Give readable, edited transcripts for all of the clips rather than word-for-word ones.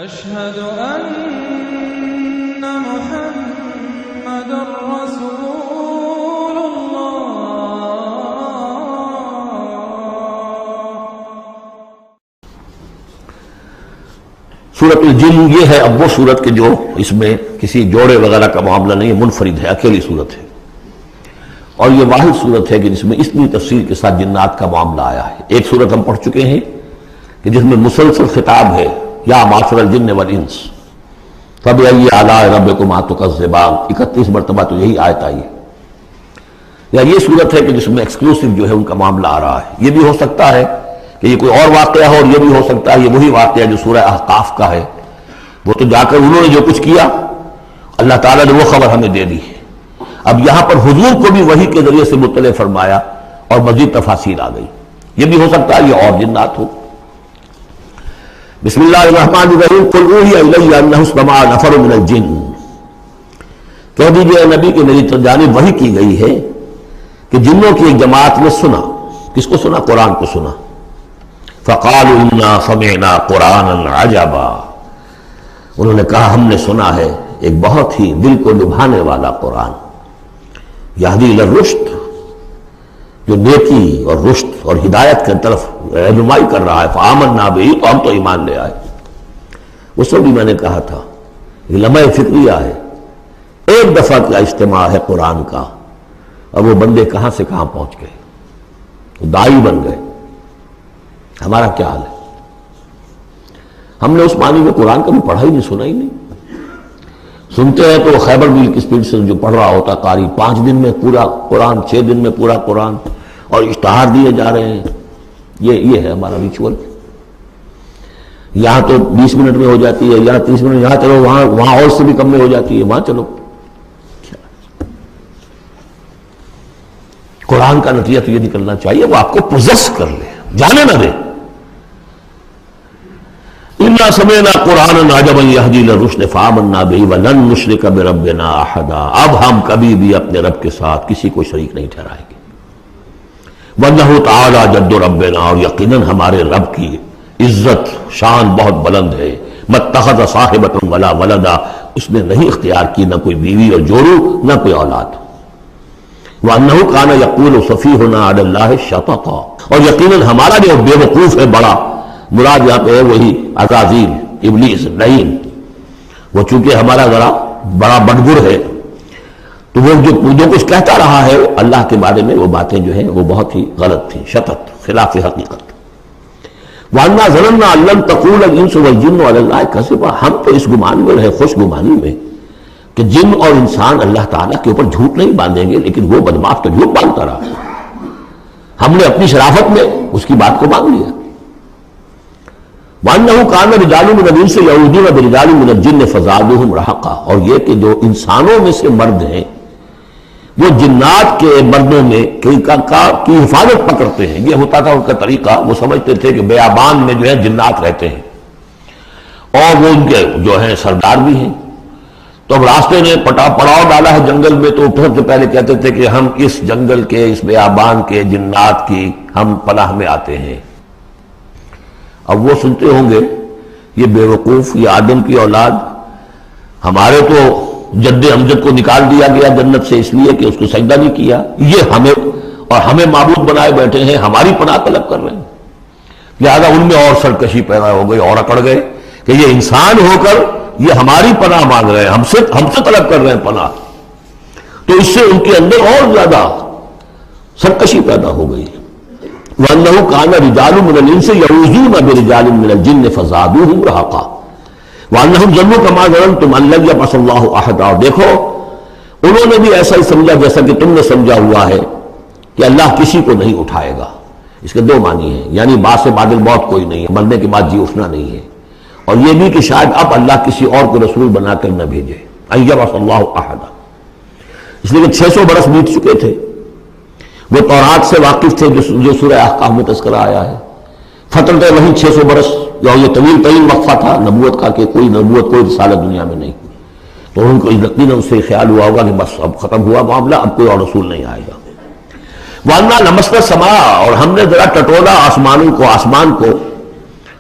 أشهد أن محمد رسول الله. سورۃ الجن یہ ہے اب وہ سورت کے جو اس میں کسی جوڑے وغیرہ کا معاملہ نہیں ہے، منفرد ہے، اکیلی سورت ہے، اور یہ واحد سورت ہے کہ جس میں اتنی تفصیل کے ساتھ جنات کا معاملہ آیا ہے۔ ایک سورت ہم پڑھ چکے ہیں کہ جس میں مسلسل خطاب ہے، یا معاشر الجن والانس فبأي آلاء ربكما تكذبان، 31 مرتبہ تو یہی آیت آئی ہے۔ یا یہ صورت ہے کہ جس میں ایکسکلوسیو جو ہے ان کا معاملہ آ رہا ہے۔ یہ بھی ہو سکتا ہے کہ یہ کوئی اور واقعہ ہو، اور یہ بھی ہو سکتا ہے یہ وہی واقعہ جو سورہ احقاف کا ہے، وہ تو جا کر انہوں نے جو کچھ کیا اللہ تعالیٰ نے وہ خبر ہمیں دے دی ہے۔ اب یہاں پر حضور کو بھی وحی کے ذریعے سے مطلع فرمایا اور مزید تفاصیل آ گئی۔ یہ بھی ہو سکتا ہے یہ اور جنات ہو۔ بسم اللہ الرحمن الرحیم قل اوحی الی انہ استمع نفر من الجن، کہہ دیجئے نبی کہ میری جانب وحی کی گئی ہے کہ جنوں کی ایک جماعت نے سنا۔ کس کو سنا؟ قرآن کو سنا۔ فقالوا انا سمعنا قرآنا عجبا، انہوں نے کہا ہم نے سنا ہے ایک بہت ہی دل کو لبھانے والا قرآن، یہدی الی الرشد، جو نیکی اور رشد اور ہدایت کی طرف رہنمائی کر رہا ہے۔ فآمنا بہ، تو ہم تو ایمان لے آئے۔ اس وقت بھی میں نے کہا تھا یہ لمحہ فکریہ ہے، ایک دفعہ کا اجتماع ہے قرآن کا، اور وہ بندے کہاں سے کہاں پہنچ گئے، داعی بن گئے۔ ہمارا کیا حال ہے؟ ہم نے اس معنی میں قرآن کبھی پڑھا ہی نہیں، سنا ہی نہیں۔ سنتے ہیں تو خیبر میل کی سپیڈ سے جو پڑھ رہا ہوتا قاری، 5 دن میں پورا قرآن، 6 دن میں پورا قرآن، اور اشتہار دیے جا رہے ہیں۔ یہ ہے ہمارا ریچول۔ یہاں تو 20 منٹ میں ہو جاتی ہے، یہاں 30 منٹ، یہاں چلو وہاں اور سے بھی کم میں ہو جاتی ہے، وہاں چلو۔ قرآن کا نتیجہ تو یہ نکلنا چاہیے وہ آپ کو پوزیس کر لے، جانے نہ دے۔ اِنَّا سَمِعْنَا قُرْآنًا عَجَبًا يَهْدِي إِلَى الرُّشْدِ فَآمَنَّا بِهِ وَلَن نُّشْرِكَ بِرَبِّنَا أَحَدًا، اب ہم کبھی بھی اپنے رب کے ساتھ کسی کو شریک نہیں ٹھہرائیں گے۔ وَإِنَّهُ تَعَالَىٰ جَدُّ رَبِّنَا، اور یقیناً ہمارے رب کی عزت شان بہت بلند ہے۔ مَا اتَّخَذَ صَاحِبَةً وَلَا وَلَدًا، اس نے نہیں اختیار کی نہ کوئی بیوی اور جوڑو نہ کوئی اولاد۔ وَأَنَّهُ كَانَ يَقُولُ سَفِيهُنَا عَلَى اللَّهِ شَطَطًا، اور یقیناً ہمارا جو بے وقوف ہے بڑا، مراد یہاں پہ ہے وہی عزازیل، ابلیس، لعین، وہ چونکہ ہمارا ذرا بڑا بدگر ہے، تو وہ جو کچھ کہتا رہا ہے اللہ کے بارے میں، وہ باتیں جو ہیں وہ بہت ہی غلط تھیں، شطط، خلاف حقیقت۔ وَأَنَّا ظَنَنَّا أَن لَّن تَقُولَ الْإِنسُ وَالْجِنُّ عَلَى اللَّهِ كَذِبًا، ہم تو اس گمان میں رہے، خوش گمانی میں، کہ جن اور انسان اللہ تعالیٰ کے اوپر جھوٹ نہیں باندھیں گے، لیکن وہ بدماش تو جھوٹ باندھتا رہا۔ ہم نے اپنی شرافت میں اس کی بات کو مان لیا۔ وَأَنَّهُ كَانَ رِجَالٌ مِّنَ الْإِنسِ يَعُوذُونَ بِرِجَالٍ مِّنَ الْجِنِّ فَزَادُوهُمْ رَهَقًا، اور یہ کہ جو انسانوں میں سے مرد ہیں وہ جنات کے مردوں میں کی حفاظت پکڑتے ہیں۔ یہ ہوتا تھا ان کا طریقہ، وہ سمجھتے تھے کہ بیابان میں جو ہے جنات رہتے ہیں، اور وہ ان کے جو ہیں سردار بھی ہیں، تو اب راستے نے پڑاؤ ڈالا ہے جنگل میں، تو سب سے پہلے کہتے تھے کہ ہم اس جنگل کے، اس بیابان کے جنات کی ہم پناہ میں آتے ہیں۔ اب وہ سنتے ہوں گے یہ بے وقوف، یہ آدم کی اولاد، ہمارے تو جد امجد کو نکال دیا گیا جنت سے اس لیے کہ اس کو سجدہ نہیں کیا، یہ ہمیں معبود بنائے بیٹھے ہیں، ہماری پناہ طلب کر رہے ہیں۔ لہذا ان میں اور سرکشی پیدا ہو گئی، اور اکڑ گئے کہ یہ انسان ہو کر یہ ہماری پناہ مانگ رہے ہیں، ہم سے طلب کر رہے ہیں پناہ، تو اس سے ان کے اندر اور زیادہ سرکشی پیدا ہو گئی۔ وَأَنَّهُ كَانَ رِجَالٌ مِّنَ الْإِنسِ يَعُوذُونَ بِرِجَالٍ مِّنَ الْجِنِّ فَزَادُوهُمْ رَهَقًا وَأَنَّهُمْ ظَنُّوا كَمَا ظَنَنتُمْ أَن لَّن يَبْعَثَ اللَّهُ أَحَدًا، اور دیکھو انہوں نے بھی ایسا ہی سمجھا جیسا کہ تم نے سمجھا ہوا ہے کہ اللہ کسی کو نہیں اٹھائے گا۔ اس کے 2 معنی ہیں، یعنی بعد سے بعد الموت کوئی نہیں ہے، مرنے کے بعد جی اٹھنا نہیں ہے، اور یہ بھی کہ شاید اب اللہ کسی اور کو رسول بنا کر نہ بھیجے، أن يبعث الله أحدا، اس لیے کہ 600 برس بیت چکے تھے، وہ تورات سے واقف تھے جو سورہ احقاف میں تذکرہ آیا ہے، فترت وہی 600 برس، یا یہ طویل ترین وقفہ تھا نبوت کا کہ کوئی نبوت کوئی رسالت دنیا میں نہیں، تو ان کو یقیناً اس سے خیال ہوا ہوگا کہ بس اب ختم ہوا معاملہ، اب کوئی اور رسول نہیں آئے گا۔ وَأَنَّا لَمَسْنَا السَّمَاءَ، اور ہم نے ذرا ٹٹولا آسمان کو،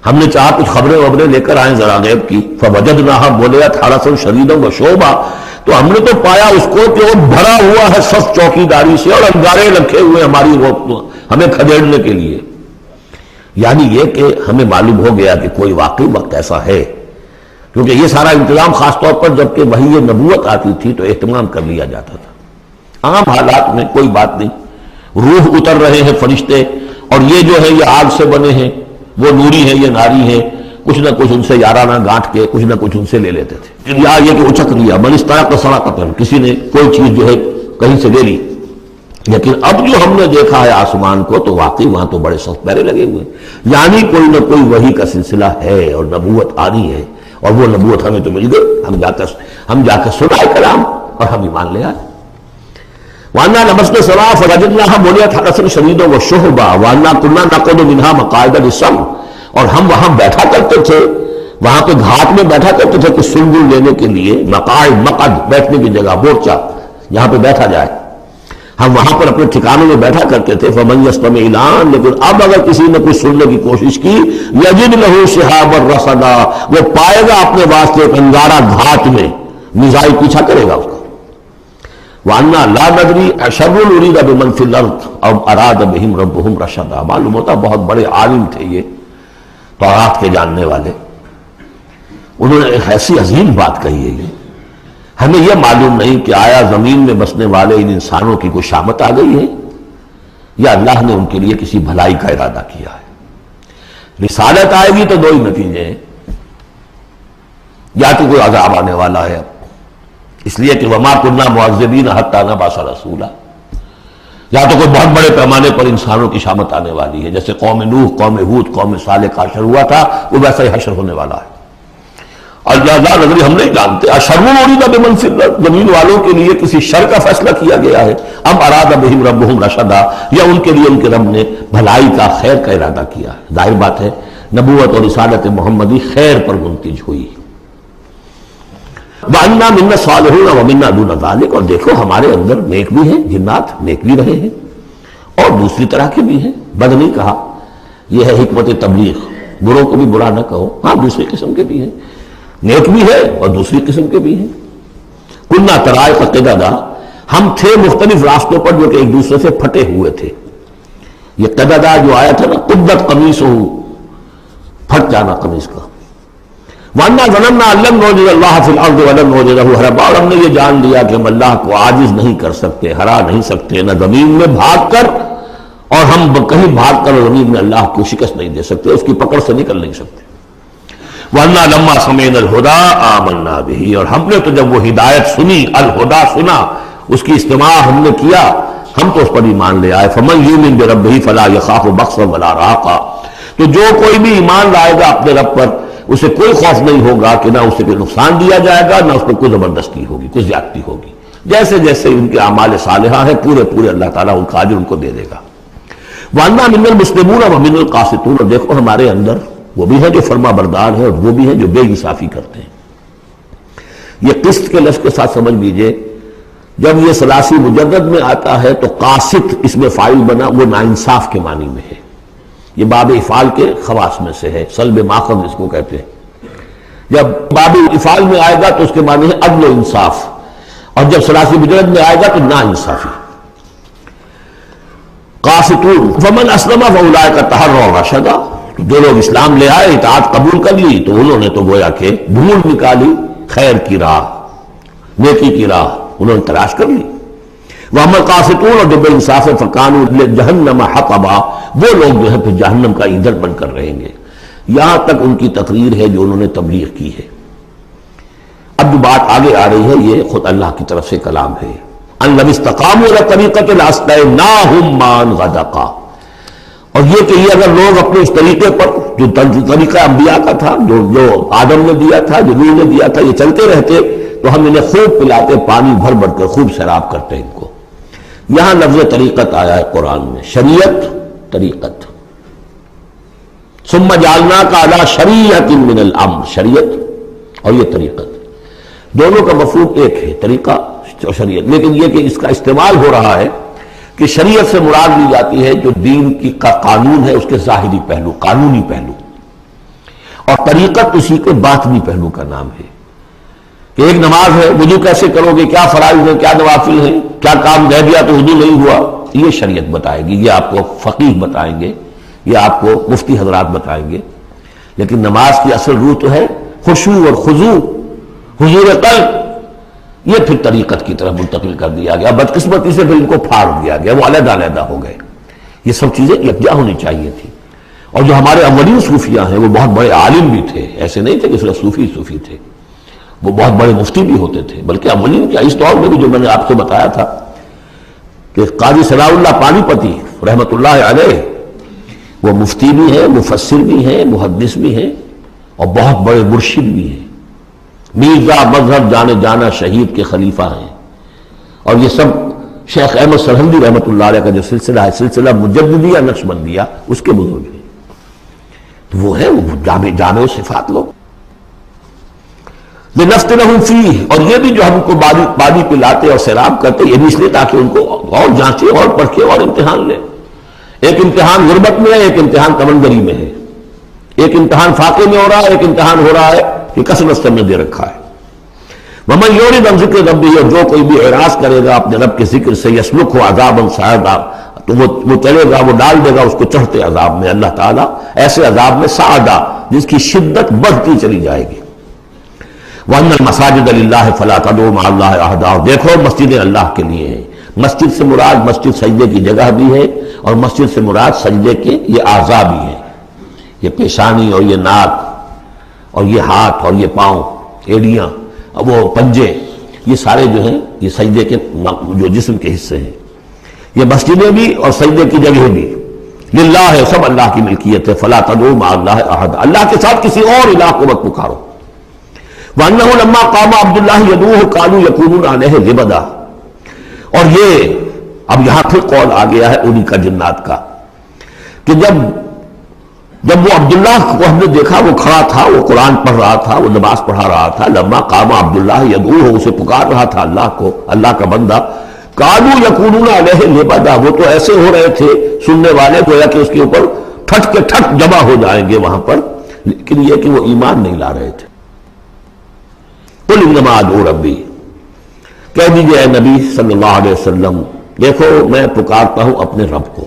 ہم نے چاہا کچھ خبریں وبریں لے کر آئیں ذرا غیب کی، فوجدناها ملئت حرسا شدیدا وشوبا، تو ہم نے تو پایا اس کو کہ وہ بھرا ہوا ہے صف چوکیداری سے اور انگارے رکھے ہوئے ہماری ہمیں کھدیڑنے کے لیے. یعنی یہ کہ ہمیں معلوم ہو گیا کہ کوئی واقعی وقت ایسا ہے، کیونکہ یہ سارا انتظام خاص طور پر جب کہ وحی نبوت آتی تھی تو اہتمام کر لیا جاتا تھا. عام حالات میں کوئی بات نہیں، روح اتر رہے ہیں فرشتے، اور یہ جو ہے یہ آگ سے بنے ہیں، وہ نوری ہے یہ ناری ہے، کچھ نہ کچھ ان سے یارانہ گانٹھ کے کچھ نہ کچھ ان سے لے لیتے تھے. یا یہ کہ اچک لیا، من استرق صراقۃ، کسی نے کوئی چیز جو ہے کہیں سے لے لی. لیکن اب جو ہم نے دیکھا ہے آسمان کو تو واقعی وہاں تو بڑے سخت پہرے لگے ہوئے، یعنی کوئی نہ کوئی وحی کا سلسلہ ہے اور نبوت آنی ہے، اور وہ نبوت ہمیں تو مل گئی. ہم جا کر سنائے کلام اور ہم ایمان لے آئے. وَأَنَّا لَمَسْنَا السَّمَاءَ فَوَجَدْنَاهَا مُلِئَتْ حَرَسًا شَدِيدًا وَشُهُبًا وَأَنَّا كُنَّا نَقْعُدُ مِنْهَا مَقَاعِدَ لِلسَّمْعِ، اور ہم وہاں بیٹھا کرتے تھے، وہاں پہ گھاٹ میں بیٹھا کرتے تھے کہ سنگل لینے کے لیے، مقاعد مقعد بیٹھنے کی جگہ، مورچہ جہاں پہ بیٹھا جائے، ہم وہاں پر اپنے ٹھکانوں میں بیٹھا کرتے تھے. فَمَن يَسْتَمِعِ الْآنَ، لیکن اب اگر کسی نے کچھ سننے کی کوشش کی، يَجِدْ لَهُ شِهَابًا رَصَدًا، وہ پائے گا اپنے واسطے ایک انگارہ گھاٹ میں، میزائل پیچھا کرے گا اس کا. وَأَنَّا لَا نَدْرِي أَشَرٌّ أُرِيدَ بِمَنْ فِي الْأَرْضِ أَمْ أَرَادَ بِهِمْ رَبُّهُمْ رَشَدًا. معلوم ہوتا بہت بڑے عالم تھے یہ تورات کے جاننے والے، انہوں نے ایک ایسی عظیم بات کہی ہے. یہ ہمیں یہ معلوم نہیں کہ آیا زمین میں بسنے والے ان انسانوں کی کوئی شامت آ گئی ہے یا اللہ نے ان کے لیے کسی بھلائی کا ارادہ کیا ہے. رسالت آئے گی تو دو ہی نتیجے ہیں، یا تو کوئی عذاب آنے والا ہے اس لیے کہ وما كنا معذبین حتی نبعث رسولا، یا تو کوئی بہت بڑے پیمانے پر انسانوں کی شامت آنے والی ہے، جیسے قوم نوح، قوم ہود، قوم صالح کا حشر ہوا تھا، وہ ویسا ہی حشر ہونے والا ہے. اللہ نظری ہم نہیں جانتے. اشر ارید بمن فی الارض، زمین والوں کے لیے کسی شر کا فیصلہ کیا گیا ہے، ام اراد بہم ربہم رشدا، یا ان کے لیے ان کے رب نے بھلائی کا خیر کا ارادہ کیا ہے. ظاہر بات ہے نبوت اور رسالت محمدی خیر پر منتج ہوئی. وَأَنَّا مِنَّا الصَّالِحُونَ وَمِنَّا دُونَ ذَلِكَ، اور دیکھو ہمارے اندر نیک بھی ہیں، جنات نیک بھی رہے ہیں اور دوسری طرح کے بھی ہیں. بد نہیں کہا، یہ ہے حکمت تبلیغ، بروں کو بھی برا نہ کہو. ہاں دوسری قسم کے بھی ہیں، نیک بھی ہے اور دوسری قسم کے بھی ہیں. کُنَّا طَرَائِقَ قِدَدًا، ہم تھے مختلف راستوں پر جو کہ ایک دوسرے سے پھٹے ہوئے تھے. یہ قددا جو آیا تھا نا، قدت قمیصہ، پھٹ جانا قمیص کا. وَأَنَّا ظَنَنَّا أَن لَّن نُعْجِزَ اللَّهَ فِي الْأَرْضِ وَلَن نُعْجِزَهُ هَرَبًا، اور ہم نے یہ جان لیا کہ ہم اللہ کو عاجز نہیں کر سکتے، ہرا نہیں سکتے، نہ زمین میں بھاگ کر، اور ہم کہیں بھاگ کر زمین میں اللہ کو شکست نہیں دے سکتے، اس کی پکڑ سے نکل نہیں سکتے. وَأَنَّا لَمَّا سَمِعْنَا الْهُدَىٰ آمَنَّا بِهِ، اور ہم نے تو جب وہ ہدایت سنی، الہدا سنا، اس کی استماع ہم نے کیا، ہم تو اس پر ایمان لے آئے. فَمَن يُؤْمِن بِرَبِّهِ فَلَا يَخَافُ بَخْسًا وَلَا رَهَقًا، تو جو کوئی بھی ایمان لائے گا اپنے رب پر، اسے کوئی خوف نہیں ہوگا کہ نہ اسے کوئی نقصان دیا جائے گا، نہ اس پر کوئی زبردستی ہوگی، کوئی زیادتی ہوگی. جیسے جیسے ان کے اعمال صالحہ ہیں پورے پورے اللہ تعالیٰ ان کا اجر ان کو دے دے گا. وَأَنَّا مِنَّا الْمُسْلِمُونَ وَمِنَّا الْقَاسِطُونَ، اور دیکھو ہمارے اندر وہ بھی ہیں جو فرما بردار ہیں اور وہ بھی ہیں جو بے انصافی کرتے ہیں. یہ قسط کے لفظ کے ساتھ سمجھ لیجئے، جب یہ ثلاثی مجرد میں آتا ہے تو قاسط اس میں فاعل بنا، وہ ناانصاف کے معنی میں ہے. یہ باب افعال کے خواص میں سے ہے، سلب ماخذ اس کو کہتے ہیں. جب باب افعال میں آئے گا تو اس کے معنی ہے عدل و انصاف، اور جب ثلاثی مجرد میں آئے گا تو نا انصافی. قاسطون فمن اسلم فاولئک تحروا رشدا، جو لوگ اسلام لے آئے، اطاعت قبول کر لی، تو انہوں نے تو گویا کہ ڈھونڈ نکالی خیر کی راہ، نیکی کی راہ انہوں نے تلاش کر لی. وَأَمَّا الْقَاسِطُونَ، اور جو بے انصاف فَكَانُوا لِجَهَنَّمَ حَطَبًا، وہ لوگ جو ہے پھر جہنم کا ایندھن بن کر رہیں گے. یہاں تک ان کی تقریر ہے جو انہوں نے تبلیغ کی ہے. اب جو بات آگے آ رہی ہے یہ خود اللہ کی طرف سے کلام ہے. أَن لَّوِ اسْتَقَامُوا عَلَى الطَّرِيقَةِ لَأَسْقَيْنَاهُم مَّاءً غَدَقًا، اور یہ کہ یہ اگر لوگ اپنے اس طریقے پر جو طریقہ انبیاء کا تھا، جو آدم نے دیا تھا، جو نوح نے دیا تھا، یہ چلتے رہتے تو ہم انہیں خوب پلاتے، پانی بھر بھر کر خوب سیراب کرتے ان کو. یہاں لفظ طریقت آیا ہے قرآن میں، شریعت طریقت. ثم جعلناک علی شریعت من الامر، شریعت اور یہ طریقت دونوں کا مفہوم ایک ہے، طریقہ اور شریعت. لیکن یہ کہ اس کا استعمال ہو رہا ہے کہ شریعت سے مراد لی جاتی ہے جو دین کی کا قانون ہے، اس کے ظاہری پہلو، قانونی پہلو. اور طریقت اسی کے باطنی پہلو کا نام ہے کہ ایک نماز ہے، وضو کیسے کرو گے، کیا فرائض ہیں، کیا نوافل ہیں، کیا کام رہ گیا تو وضو نہیں ہوا، یہ شریعت بتائے گی، یہ آپ کو فقیہ بتائیں گے، یہ آپ کو مفتی حضرات بتائیں گے۔ لیکن نماز کی اصل روح تو ہے خشوع اور خضوع، حضور قلب، یہ پھر طریقت کی طرف منتقل کر دیا گیا، بدقسمتی سے پھر ان کو پھاڑ دیا گیا، وہ علیحدہ علیحدہ ہو گئے۔ یہ سب چیزیں یکجا ہونی چاہیے تھی۔ اور جو ہمارے اولین صوفیاء ہیں وہ بہت بڑے عالم بھی تھے، ایسے نہیں تھے کہ صرف صوفی تھے، وہ بہت بڑے مفتی بھی ہوتے تھے، بلکہ اولین کیا اس دور میں بھی جو میں نے آپ کو بتایا تھا کہ قاضی صلاح اللہ پانی پتی رحمۃ اللہ علیہ وہ مفتی بھی ہیں، مفسر بھی ہیں، محدث بھی ہیں، اور بہت بڑے مرشد بھی ہیں، میرزا مذہب جانے جانا شہید کے خلیفہ ہیں۔ اور یہ سب شیخ احمد سرہندی رحمۃ اللہ علیہ کا جو سلسلہ ہے، سلسلہ مجددیہ نقشبندیہ، اس کے بزرگ ہیں، تو وہ ہے وہ جامع صفات لوگ۔ لنفتنہم فیہ، اور یہ بھی جو ہم کو باری پلاتے اور سیراب کرتے، یہ بھی اس لیے تاکہ ان کو اور جانچے اور پرکھے اور امتحان لیں۔ ایک امتحان غربت میں ہے، ایک امتحان تمنگری میں ہے، ایک امتحان فاقے میں ہو رہا ہے، ایک امتحان ہو رہا ہے کہ کثرت سے نے دے رکھا ہے۔ ومن یعرض عن ذکر ربہ، اور جو کوئی بھی اعراض کرے گا اپنے رب کے ذکر سے، یسلکہ عذابا صعدا، تو وہ چلے گا، وہ ڈال دے گا اس کو چڑھتے عذاب میں، اللہ تعالیٰ ایسے عذاب میں صعدا جس کی شدت بڑھتی چلی جائے گی۔ وَأَنَّ الْمَسَاجِدَ لِلَّهِ فَلَا تَدْعُوا مَعَ اللَّهِ أَحَدًا، اور دیکھو مسجدیں اللہ کے لیے ہیں۔ مسجد سے مراد مسجد سجدے کی جگہ بھی ہے، اور مسجد سے مراد سجدے کے یہ اعضاء بھی ہیں، یہ پیشانی اور یہ ناک اور یہ ہاتھ اور یہ پاؤں، ایڑیاں، وہ پنجے، یہ سارے جو ہیں یہ سجدے کے جو جسم کے حصے ہیں۔ یہ مسجدیں بھی اور سجدے کی جگہ بھی للہ ہے، سب اللہ کی ملکیت ہے۔ فَلَا تَدْعُوا مَعَ اللَّهِ أَحَدًا، اللہ کے ساتھ کسی اور الہ کو مت پکارو۔ وَأَنَّهُ لَمَّا قَامَ عَبْدُ اللَّهِ يَدْعُوهُ كَانُوا يَكُونُونَ عَلَيْهِ لِبَدًا، اور یہ اب یہاں پھر قول آ گیا ہے انہی کا جنات کا کہ جب وہ عبداللہ کو ہم نے دیکھا وہ کھڑا تھا، وہ قرآن پڑھ رہا تھا، وہ نماز پڑھا رہا تھا، لما قام عبداللہ یدعوہ، اسے پکار رہا تھا اللہ کو، اللہ کا بندہ، کانوا یکونون علیہ لبدا، وہ تو ایسے ہو رہے تھے سننے والے گویا کہ اس کے اوپر ٹھٹ کے ٹھٹ جمع ہو جائیں گے وہاں پر، لیکن یہ کہ وہ ایمان نہیں لا رہے تھے۔ قل انما ادعو ربی، کہہ دیجئے اے نبی صلی اللہ علیہ وسلم، دیکھو میں پکارتا ہوں اپنے رب کو،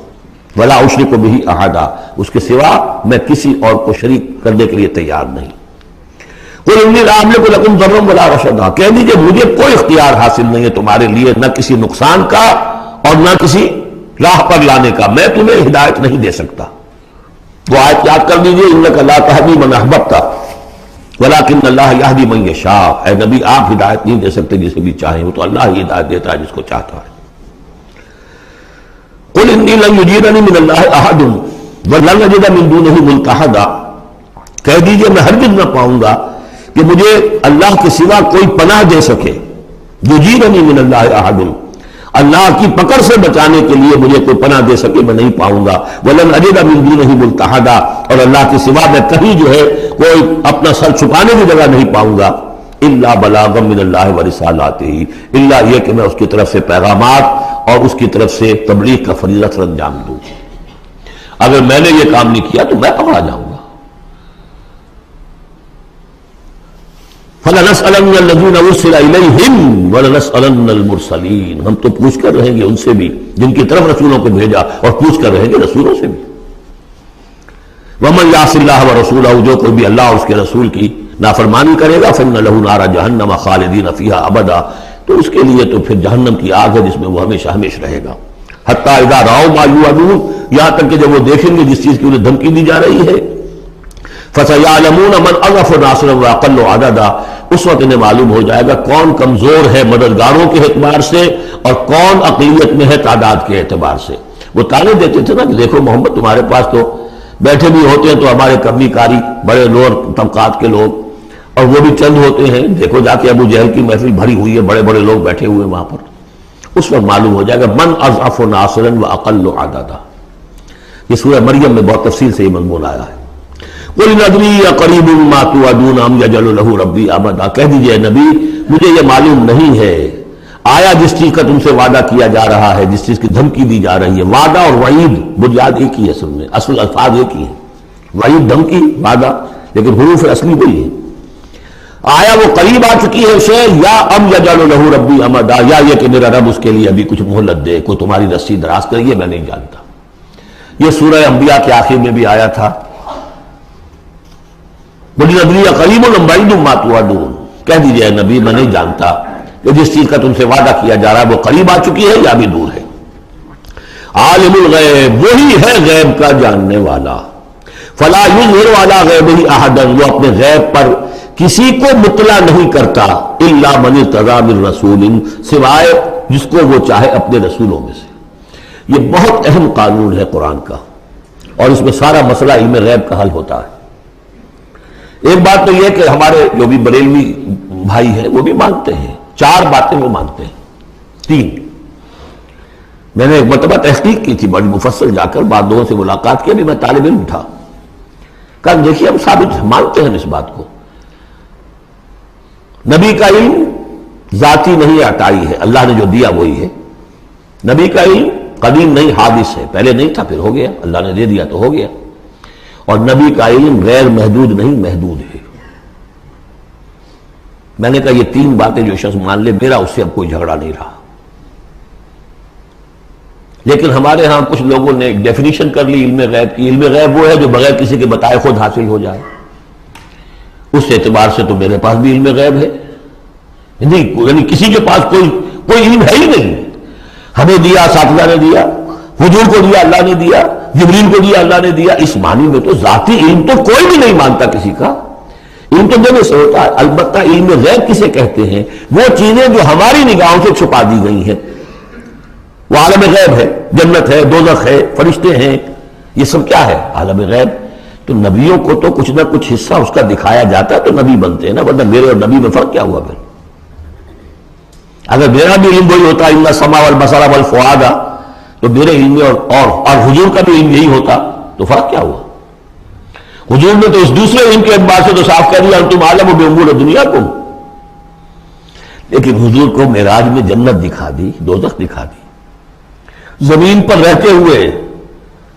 ولا اشرک بہ احدا، اس کے سوا میں کسی اور کو شریک کرنے کے لیے تیار نہیں۔ قل انی لا املک لکم ضرا ولا رشدا، کہہ دیجئے مجھے کوئی اختیار حاصل نہیں ہے تمہارے لیے، نہ کسی نقصان کا اور نہ کسی راہ پر لانے کا، میں تمہیں ہدایت نہیں دے سکتا۔ وہ آیت یاد کر لیجئے، انک لا تہدی من احببت ولکن اللہ یہدی من یشاء، اے نبی آپ ہدایت نہیں دے سکتے جسے بھی چاہیں، وہ تو اللہ ہی ہدایت دیتا ہے جس کو چاہتا ہے۔ قل انی لن یجیرنی من اللہ احد ولن اجد من دونہ ملتحدا، کہہ دیجئے میں ہرگز نہ پاؤں گا کہ مجھے اللہ کے سوا کوئی پناہ دے سکے، یجیرنی من اللہ احد، اللہ کی پکڑ سے بچانے کے لیے مجھے کوئی پناہ دے سکے میں نہیں پاؤں گا، ولن اجد من دونہ ملتحدا، اور اللہ کے سوا میں کہیں جو ہے کوئی اپنا سر چھپانے کی جگہ نہیں پاؤں گا، الا بلاغا من اللہ ورسالاتہ، الا یہ کہ میں اس کی طرف سے پیغامات اور اس کی طرف سے تبلیغ کا فریضہ سر انجام دوں۔ اگر میں نے یہ کام نہیں کیا تو میں پکڑا جاؤں گا۔ فَلَنَسْأَلَنَّ الَّذِينَ أُرْسِلَ إِلَيْهِمْ وَلَنَسْأَلَنَّ الْمُرْسَلِينَ، ہم تو پوچھ کر رہیں گے ان سے بھی جن کی طرف رسولوں کو بھیجا، اور پوچھ کر رہیں گے رسولوں سے بھی۔ وَمَنْ يَعْصِ اللَّهَ وَرَسُولَهُ، جو کوئی بھی اللہ اور اس کے رسول کی نافرمانی کرے گا، فَإِنَّ لَهُ نَارَ جَهَنَّمَ خَالِدِينَ فِيهَا أَبَدًا، تو اس کے لیے تو پھر جہنم کی آگ ہے جس میں وہ ہمیشہ ہمیشہ رہے گا۔ حَتَّى إِذَا رَأَوْا مَا يُوعَدُونَ، یہاں تک کہ جب وہ دیکھیں گے جس چیز کی انہیں دھمکی دی جا رہی ہے، فَسَيَعْلَمُونَ مَنْ أَضْعَفُ نَاصِرًا وَأَقَلُّ عَدَدًا، اس وقت انہیں معلوم ہو جائے گا کون کمزور ہے مددگاروں کے اعتبار سے اور کون اقلیت میں ہے تعداد کے اعتبار سے۔ وہ تانے دیتے تھے نا کہ دیکھو محمد تمہارے پاس تو بیٹھے بھی ہوتے ہیں تو ہمارے کمی کاری بڑے لوور طبقات کے لوگ، اور وہ بھی چند ہوتے ہیں، دیکھو جا کے ابو جہل کی محفل بھری ہوئی ہے، بڑے بڑے لوگ بیٹھے ہوئے وہاں پر، اس وقت معلوم ہو جائے گا من اضعف ناصرا واقل عددا۔ یہ سورہ مریم میں بہت تفصیل سے یہ مضمون آیا ہے۔ قل ان ادری اقریب ما توعدون ام یجعل له ربی امدا، کہہ دیجئے نبی مجھے یہ معلوم نہیں ہے آیا جس چیز کا تم سے وعدہ کیا جا رہا ہے، جس چیز کی دھمکی دی جا رہی ہے، وعدہ اور وعید بنیاد ایک ہی ہے، اصل میں اصل الفاظ ایک ہی ہے، وعید دھمکی، وعدہ لیکن حروف اصلی وہی ہے. آیا وہ قریب آ چکی ہے اسے، یا ام یجعل لہ ربی امدا، یا یہ کہ میرا رب اس کے لیے ابھی کچھ مہلت دے، کوئی تمہاری رسی دراز کرے، یہ میں نہیں جانتا. یہ سورہ انبیاء کے آخر میں بھی آیا تھا، بڑی ندری قریب بعید ما توعدون، کہہ دیجئے نبی میں نہیں جانتا کہ جس چیز کا تم سے وعدہ کیا جا رہا ہے وہ قریب آ چکی ہے یا بھی دور ہے. عالم الغیب، وہی ہے غیب کا جاننے والا. فلا یظہر علی غیبہ احدا، وہ اپنے غیب پر کسی کو مطلع نہیں کرتا، الا من ارتضی من رسول، سوائے جس کو وہ چاہے اپنے رسولوں میں سے. یہ بہت اہم قانون ہے قرآن کا، اور اس میں سارا مسئلہ علم غیب کا حل ہوتا ہے. ایک بات تو یہ کہ ہمارے جو بھی بریلوی بھائی ہیں وہ بھی مانتے ہیں، 4 باتیں وہ مانتے ہیں. 3 میں نے ایک مرتبہ تحقیق کی تھی بڑی مفصل، جا کر بعد لوگوں سے ملاقات کی، ابھی میں طالب علم تھا. کہا دیکھیے ہم ثابت مانتے ہیں اس بات کو، نبی کا علم ذاتی نہیں عطائی ہے، اللہ نے جو دیا وہی ہے. نبی کا علم قدیم نہیں، حادث ہے، پہلے نہیں تھا پھر ہو گیا، اللہ نے دے دیا تو ہو گیا. اور نبی کا علم غیر محدود نہیں، محدود ہے. میں نے کہا یہ 3 باتیں جو شخص مان لے، میرا اس سے اب کوئی جھگڑا نہیں رہا. لیکن ہمارے ہاں کچھ لوگوں نے ایک ڈیفینیشن کر لی علم غیب کی. علم غیب وہ ہے جو بغیر کسی کے بتائے خود حاصل ہو جائے. اس اعتبار سے تو میرے پاس بھی علم غیب ہے نہیں، یعنی کسی کے پاس کوئی علم ہے ہی نہیں. ہمیں دیا اساتذہ نے دیا، حضور کو دیا اللہ نے دیا، جبریل کو دیا اللہ نے دیا. اس معنی میں تو ذاتی علم تو کوئی بھی نہیں مانتا کسی کا. علم تو دینے سے ہوتا ہے. البتہ علم غیب کسے کہتے ہیں؟ وہ چیزیں جو ہماری نگاہوں سے چھپا دی گئی ہیں، وہ عالم غیب ہے. جنت ہے، دوزخ ہے، فرشتے ہیں، یہ سب کیا ہے؟ عالم غیب. تو نبیوں کو تو کچھ نہ کچھ حصہ اس کا دکھایا جاتا ہے تو نبی بنتے ہیں نا، ورنہ میرے اور نبی میں فرق کیا ہوا پھر؟ اگر میرا بھی علم وہی ہوتا ان السمع والبصر والفؤاد، تو میرے علم اور حضور کا بھی علم یہی ہوتا تو فرق کیا ہوا؟ حضور نے تو اس دوسرے علم کے اعتبار سے تو صاف کہہ دیا انتم عالم بامور دنیاکم. لیکن حضور کو معراج میں جنت دکھا دی، دوزخ دکھا دی. زمین پر رہتے ہوئے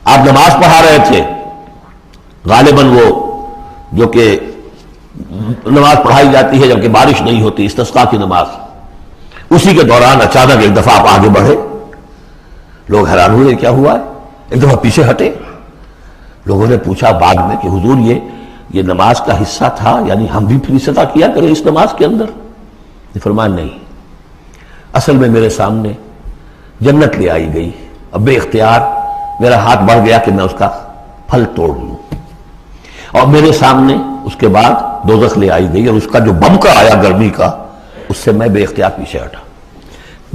آپ نماز پڑھا رہے تھے، غالباً وہ جو کہ نماز پڑھائی جاتی ہے جبکہ بارش نہیں ہوتی، استسقاء کی نماز، اسی کے دوران اچانک ایک دفعہ آپ آگے بڑھے. لوگ حیران ہوئے کیا ہوا ہے، ایک دفعہ پیچھے ہٹے. لوگوں نے پوچھا بعد میں کہ حضور یہ نماز کا حصہ تھا، یعنی ہم بھی پھر استدعا کیا کریں اس نماز کے اندر؟ فرمایا نہیں، اصل میں میرے سامنے جنت لے آئی گئی، اب بے اختیار میرا ہاتھ بڑھ گیا کہ میں اس کا پھل توڑ لوں، اور میرے سامنے اس کے بعد دوزخ لے آئی گئی، اور اس کا جو بمکا آیا گرمی کا، اس سے میں بے اختیار پیچھے ہٹا.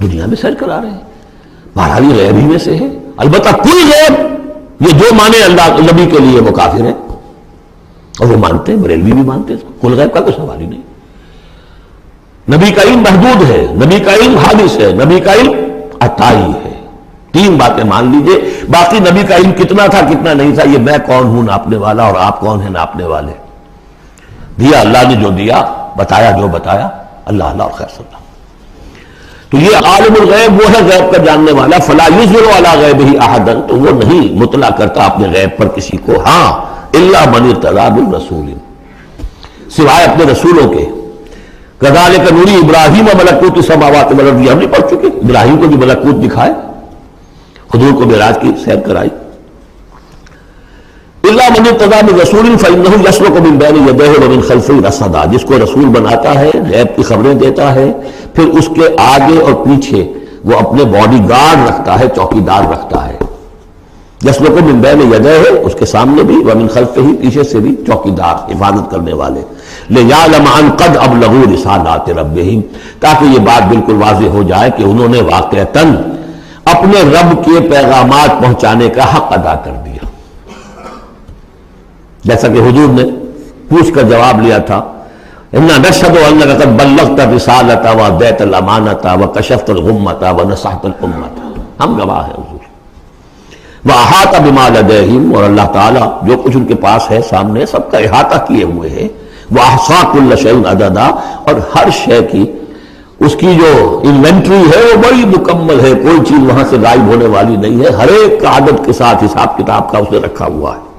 دنیا میں سیر کرا رہے ہیں. بہرحال یہ غیب ہی میں سے ہے. البتہ کوئی غیب، یہ جو مانے اللہ نبی کے لیے وہ کافر ہے، اور وہ مانتے ہیں، بریلوی بھی مانتے ہیں. کل غیب کا کوئی سوال ہی نہیں. نبی کا علم محدود ہے، نبی کا علم حادث ہے، نبی کا علم عطائی ہے. 3 باتیں مان لیجئے. باقی نبی کا علم کتنا تھا کتنا نہیں تھا، یہ میں کون ہوں ناپنے والا اور آپ کون ہیں ناپنے والے. دیا اللہ نے جو دیا، بتایا جو بتایا، اللہ اللہ اور خیر صلی اللہ. تو یہ عالم الغیب وہ ہے غیب کا جاننے والا. فلا یظہر علی غیبہ احدا، تو وہ نہیں مطلع کرتا اپنے غیب پر کسی کو. ہاں الا من ارتضی من رسول، سوائے اپنے رسولوں کے. کذالک نری ابراہیم ملکوت السماوات والارض، ہم نہیں پڑھ چکے؟ ابراہیم کو بھی ملکوت دکھائے، حضور کو معراج کی سیر کرائی. الا من ارتضی من رسول فانہ یسلک من بین یدیہ ومن خلفہ رصدا، جس کو رسول بناتا ہے، غیب کی خبریں دیتا ہے، پھر اس کے آگے اور پیچھے وہ اپنے باڈی گارڈ رکھتا ہے، چوکیدار رکھتا ہے. یسلک من بین یدیہ، اس کے سامنے بھی، ومن خلفہ، پیچھے سے بھی چوکیدار، حفاظت کرنے والے. لیعلم ان قد ابلغوا رسالات ربہم، تاکہ یہ بات بالکل واضح ہو جائے کہ انہوں نے واقعتاً اپنے رب کے پیغامات پہنچانے کا حق ادا کر دیا. جیسا کہ حضور نے پوچھ کر جواب لیا تھا، انا نشہد انک قد بلغت الرسالۃ وادیت الامانۃ وکشفت الغمۃ ونصحت الامۃ، ہم گواہ ہیں حضور. واحاط بما لدیہم، اور اللہ تعالیٰ جو کچھ ان کے پاس ہے سامنے سب کا احاطہ کیے ہوئے ہے. واحصا کل شیء عددا، اور ہر شے کی اس کی جو انوینٹری ہے وہ بڑی مکمل ہے، کوئی چیز وہاں سے غائب ہونے والی نہیں ہے. ہر ایک کا عدد کے ساتھ حساب کتاب کا اس نے رکھا ہوا ہے.